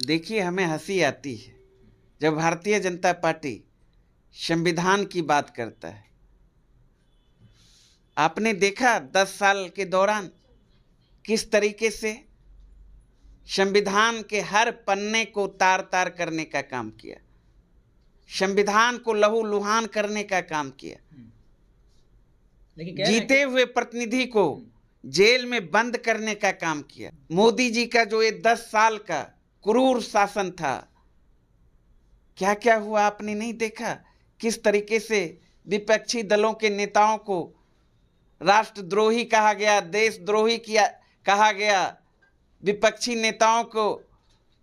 देखिए, हमें हंसी आती है जब भारतीय जनता पार्टी संविधान की बात करता है। आपने देखा 10 साल के दौरान किस तरीके से संविधान के हर पन्ने को तार तार करने का काम किया, संविधान को लहूलुहान करने का काम किया, लेकिन जीते हुए प्रतिनिधि को जेल में बंद करने का काम किया। मोदी जी का जो ये 10 साल का क्रूर शासन था, क्या क्या हुआ आपने नहीं देखा? किस तरीके से विपक्षी दलों के नेताओं को राष्ट्रद्रोही कहा गया, देशद्रोही कहा गया, विपक्षी नेताओं को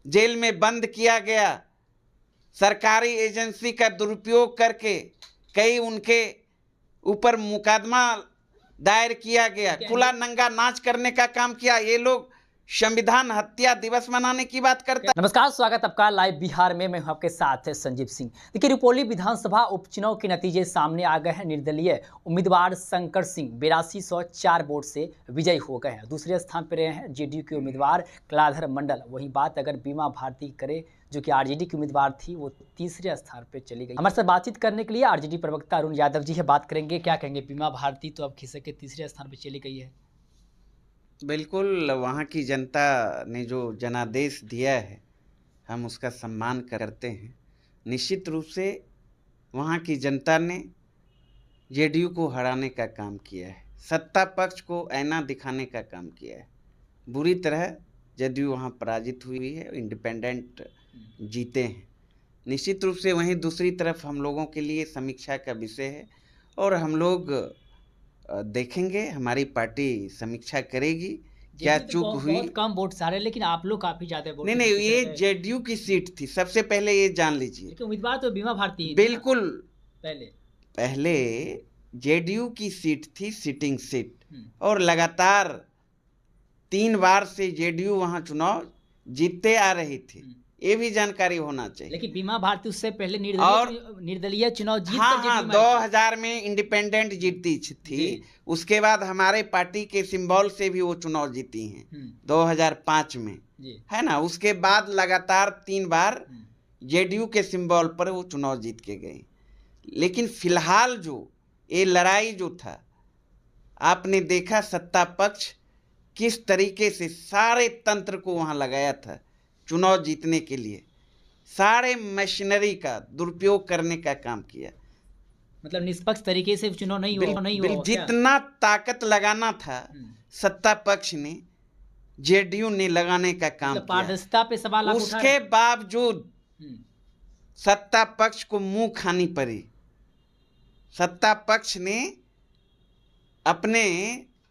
जेल में बंद किया गया, सरकारी एजेंसी का दुरुपयोग करके कई उनके ऊपर मुकदमा दायर किया गया, खुला नंगा नाच करने का काम किया। ये लोग संविधान हत्या दिवस मनाने की बात करता है। नमस्कार, स्वागत आपका लाइव बिहार में। मैं हूं आपके साथ संजीव सिंह। देखिए, रुपौली विधानसभा उपचुनाव के नतीजे सामने आ गए हैं। निर्दलीय उम्मीदवार शंकर सिंह 8204 वोट से विजयी हो गए हैं। दूसरे स्थान पर रहे हैं जेडीयू के उम्मीदवार कलाधर मंडल। वहीं बात अगर बीमा भारती करे, जो कि आरजेडी की उम्मीदवार थी, वो तीसरे स्थान पर चली गई। हमारे साथ बातचीत करने के लिए आरजेडी प्रवक्ता अरुण यादव जी है। बात करेंगे, क्या कहेंगे? बीमा भारती तो अब खिसक के तीसरे स्थान पर चली गई है। बिल्कुल, वहाँ की जनता ने जो जनादेश दिया है, हम उसका सम्मान करते हैं। निश्चित रूप से वहाँ की जनता ने जेडीयू को हराने का काम किया है, सत्ता पक्ष को ऐना दिखाने का काम किया है। बुरी तरह जेडीयू वहाँ पराजित हुई है, इंडिपेंडेंट जीते हैं। निश्चित रूप से वहीं दूसरी तरफ हम लोगों के लिए समीक्षा का विषय है और हम लोग देखेंगे, हमारी पार्टी समीक्षा करेगी क्या चूक हुई। बहुत कम वोट सारे, लेकिन आप लोग काफी ज्यादा वोट। नहीं, ये जेडीयू की सीट थी, सबसे पहले ये जान लीजिए। उम्मीदवार तो बीमा भारती बिल्कुल पहले जेडीयू की सीट थी, सिटिंग सीट, और लगातार 3 बार से जेडीयू वहां चुनाव जीतते आ रही थी, ये भी जानकारी होना चाहिए। लेकिन बीमा भारती उससे पहले निर्दलीय चुनाव जीत हाँ, 2000 में इंडिपेंडेंट जीती थी। उसके बाद हमारे पार्टी के सिंबल से भी वो चुनाव जीती हैं 2005 में, है ना। उसके बाद लगातार 3 बार जेडीयू के सिंबल पर वो चुनाव जीत के गए। लेकिन फिलहाल जो ये लड़ाई जो था, आपने देखा सत्ता पक्ष किस तरीके से सारे तंत्र को वहां लगाया था चुनाव जीतने के लिए, सारे मशीनरी का दुरुपयोग करने का काम किया। मतलब निष्पक्ष तरीके से चुनाव नहीं हुआ। जितना ताकत लगाना था सत्ता पक्ष ने, जेडीयू ने लगाने का काम किया। पारदर्शिता पे सवाल उसके बावजूद सत्ता पक्ष को मुंह खानी पड़ी। सत्ता पक्ष ने अपने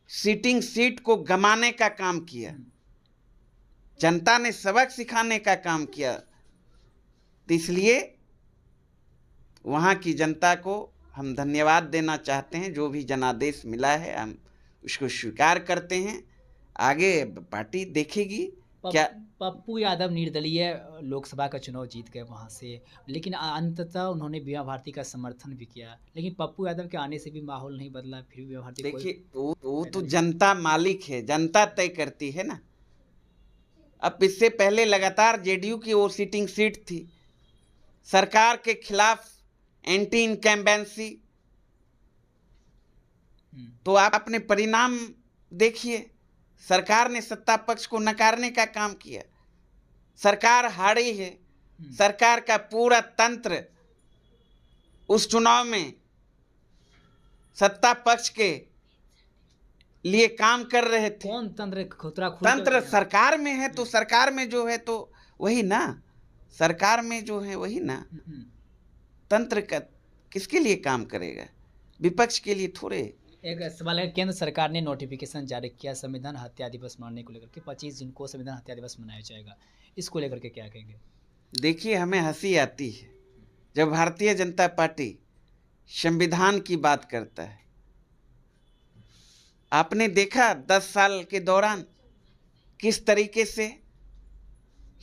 सिटिंग सीट को गंवाने का काम किया, जनता ने सबक सिखाने का काम किया। तो इसलिए वहाँ की जनता को हम धन्यवाद देना चाहते हैं। जो भी जनादेश मिला है हम उसको स्वीकार करते हैं। आगे पार्टी देखेगी। क्या पप्पू यादव निर्दलीय लोकसभा का चुनाव जीत गए वहाँ से, लेकिन अंततः उन्होंने बीमा भारती का समर्थन भी किया। लेकिन पप्पू यादव के आने से भी माहौल नहीं बदला, फिर भी बीमा भारती। देखिए, वो तो जनता मालिक है, जनता तय करती है ना। अब इससे पहले लगातार जेडीयू की वो सिटिंग सीट थी, सरकार के खिलाफ एंटी इनकम्बेंसी। तो आप अपने परिणाम देखिए, सरकार ने सत्ता पक्ष को नकारने का काम किया, सरकार हारी है। सरकार का पूरा तंत्र उस चुनाव में सत्ता पक्ष के लिए काम कर रहे थे। कौन तंत्र सरकार में है, तो सरकार में जो है तो वही ना, सरकार में जो है वही ना। तंत्र का किसके लिए काम करेगा? विपक्ष के लिए थोड़े। एक सवाल है, केंद्र सरकार ने नोटिफिकेशन जारी किया संविधान हत्या दिवस मनाने को लेकर के, 25 जून को संविधान हत्या दिवस मनाया जाएगा। इसको लेकर के क्या कहेंगे? देखिए, हमें हंसी आती है जब भारतीय जनता पार्टी संविधान की बात करता है। आपने देखा 10 साल के दौरान किस तरीके से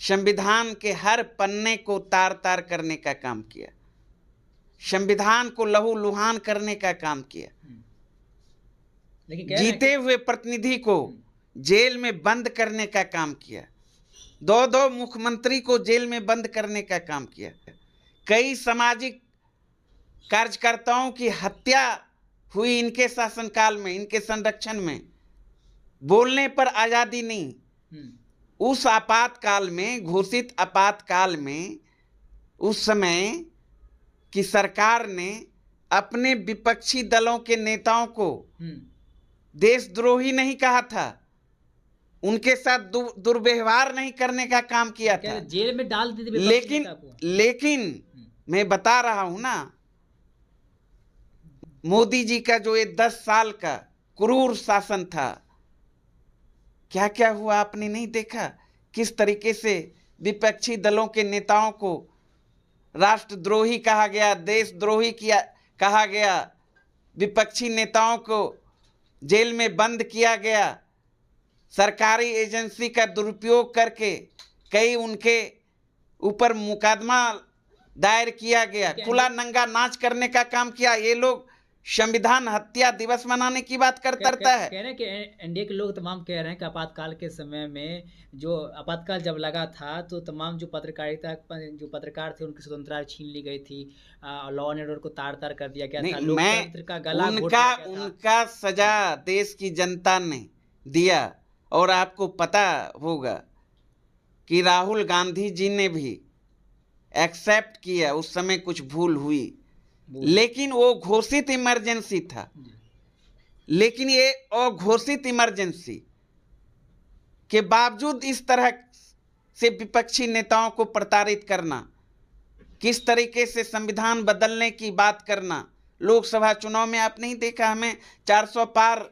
संविधान के हर पन्ने को तार तार करने का काम किया, संविधान को लहूलुहान करने का काम किया, लेकिन जीते हुए प्रतिनिधि को जेल में बंद करने का काम किया। दो मुख्यमंत्री को जेल में बंद करने का काम किया। कई सामाजिक कार्यकर्ताओं की हत्या हुई इनके शासनकाल में, इनके संरक्षण में। बोलने पर आजादी नहीं। उस आपातकाल में, घोषित आपातकाल में, उस समय की सरकार ने अपने विपक्षी दलों के नेताओं को देशद्रोही नहीं कहा था, उनके साथ दुर्व्यवहार नहीं करने का काम किया था, जेल में डाल दी थी लेकिन मैं बता रहा हूं ना, मोदी जी का जो ये 10 साल का क्रूर शासन था, क्या क्या हुआ आपने नहीं देखा? किस तरीके से विपक्षी दलों के नेताओं को राष्ट्रद्रोही कहा गया, देशद्रोही कहा गया, विपक्षी नेताओं को जेल में बंद किया गया, सरकारी एजेंसी का दुरुपयोग करके कई उनके ऊपर मुकदमा दायर किया गया, खुला नंगा नाच करने का काम किया। ये लोग संविधान हत्या दिवस मनाने की बात करता है। कह रहे हैं कि एनडीए के लोग तमाम कह रहे हैं कि आपातकाल के समय में, जो आपातकाल जब लगा था तो तमाम जो पत्रकार थे उनकी स्वतंत्रता छीन ली गई थी, लॉ एंड ऑर्डर को तार तार कर दिया गया था, लोकतंत्र का गला घोट दिया गया था। उनका सजा देश की जनता ने दिया। और आपको पता होगा कि राहुल गांधी जी ने भी एक्सेप्ट किया, उस समय कुछ भूल हुई, लेकिन वो घोषित इमरजेंसी था। लेकिन ये अघोषित इमरजेंसी के बावजूद इस तरह से विपक्षी नेताओं को प्रताड़ित करना, किस तरीके से संविधान बदलने की बात करना। लोकसभा चुनाव में आप नहीं देखा, हमें 400 पार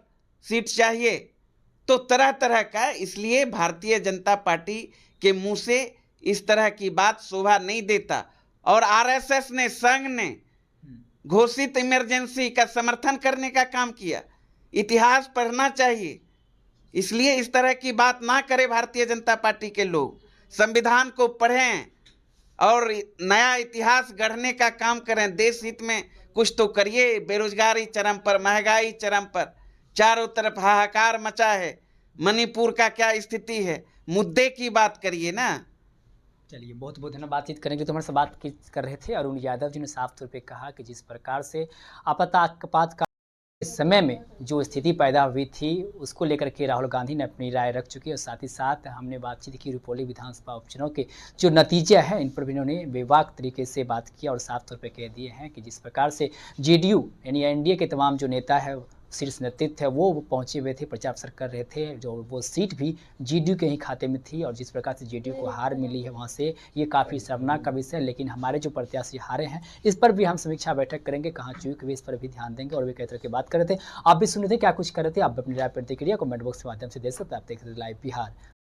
सीट चाहिए, तो तरह तरह का। इसलिए भारतीय जनता पार्टी के मुंह से इस तरह की बात शोभा नहीं देता। और आरएसएस ने, संघ ने घोषित इमरजेंसी का समर्थन करने का काम किया। इतिहास पढ़ना चाहिए। इसलिए इस तरह की बात ना करें भारतीय जनता पार्टी के लोग, संविधान को पढ़ें और नया इतिहास गढ़ने का काम करें। देश हित में कुछ तो करिए। बेरोजगारी चरम पर, महंगाई चरम पर, चारों तरफ हाहाकार मचा है। मणिपुर का क्या स्थिति है, मुद्दे की बात करिए ना। चलिए, बहुत बहुत धन्यवाद। बातचीत करेंगे तो हमारे से बात कर रहे थे अरुण यादव जी ने साफ तौर पे कहा कि जिस प्रकार से आपातकाल के समय में जो स्थिति पैदा हुई थी उसको लेकर के राहुल गांधी ने अपनी राय रख चुकी है। और साथ ही साथ हमने बातचीत की रुपौली विधानसभा उपचुनाव के जो नतीजे हैं इन पर भी इन्होंने बेबाक तरीके से बात किया और साफ तौर पर कह दिए हैं कि जिस प्रकार से जेडीयू यानी एनडीए के तमाम जो नेता है, शीर्ष नेतृत्व है, वो पहुंचे हुए थे, प्रचार प्रसार कर रहे थे, जो वो सीट भी जेडीयू के ही खाते में थी। और जिस प्रकार से जेडीयू को हार मिली है वहां से, ये काफ़ी शर्मनाक का विषय है। लेकिन हमारे जो प्रत्याशी हारे हैं इस पर भी हम समीक्षा बैठक करेंगे, कहाँ चूक हुई इस पर भी ध्यान देंगे। और भी कई तरह की बात कर रहे थे, आप भी सुन रहे थे, क्या कुछ कर रहे थे, आप अपनी राय प्रतिक्रिया कमेंट बॉक्स के माध्यम से दे सकते हैं। आप देख रहे थे लाइव बिहार।